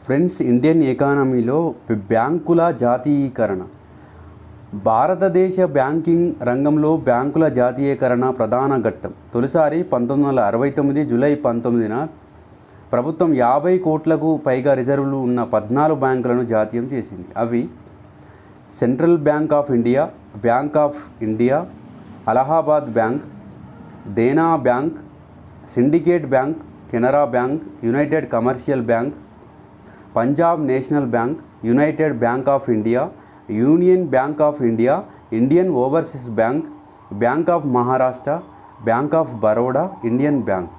Friends, Indian ఎకానమీలో బ్యాంకుల జాతీయీకరణ. భారతదేశ బ్యాంకింగ్ రంగంలో బ్యాంకుల జాతీయీకరణ ప్రధాన ఘట్టం. తొలిసారి 1969 జూలై 19న ప్రభుత్వం 50 కోట్లకు పైగా రిజర్వులు ఉన్న 14 బ్యాంకులను జాతీయం చేసింది. అవి Central Bank of India, Bank of India, Allahabad Bank, Dena Bank, Syndicate Bank, Canara Bank, United Commercial Bank, Punjab National Bank, United Bank of India, Union Bank of India, Indian Overseas Bank, Bank of Maharashtra, Bank of Baroda, Indian Bank.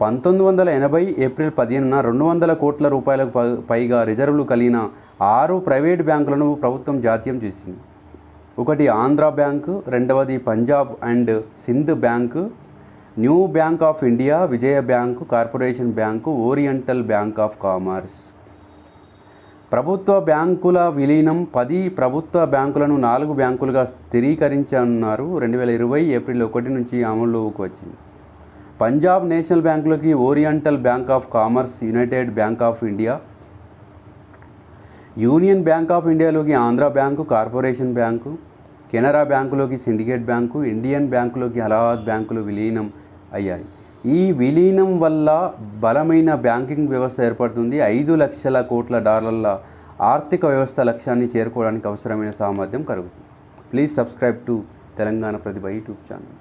1980 April 15న 200 కోట్ల రూపాయలకు పైగా రిజర్వులు కలిగిన 6 private బ్యాంకులను ప్రభుత్వం జాతీయం చేసింది. ఒకటి ఆంధ్ర బ్యాంకు, రెండవది Punjab and Sindh bank, new bank of India, Vijaya bank, Corporation bank, oriental Bank of commerce. ప్రభుత్వ బ్యాంకుల విలీనం. 10 ప్రభుత్వ బ్యాంకులను 4 బ్యాంకులుగా స్థిరీకరించనున్నారు. 2020 ఏప్రిల్ 1 నుంచి అమల్లోకి వచ్చింది. పంజాబ్ నేషనల్ బ్యాంకులోకి Oriental Bank of Commerce, United Bank of India, Union Bank of ఇండియాలోకి Andhra Bank, Corporation Bank, Canara బ్యాంకులోకి సిండికేట్ బ్యాంకు, ఇండియన్ బ్యాంకులోకి అలహాబాద్ బ్యాంకులు విలీనం అయ్యాయి. ఈ విలీనం వల్ల బలమైన బ్యాంకింగ్ వ్యవస్థ ఏర్పడుతుంది. 5 లక్షల కోట్ల డాలర్ల ఆర్థిక వ్యవస్థ లక్ష్యాన్ని చేరుకోవడానికి అవసరమైన సామర్థ్యం కలుగుతుంది. Please subscribe to Telangana Pratibha YouTube channel.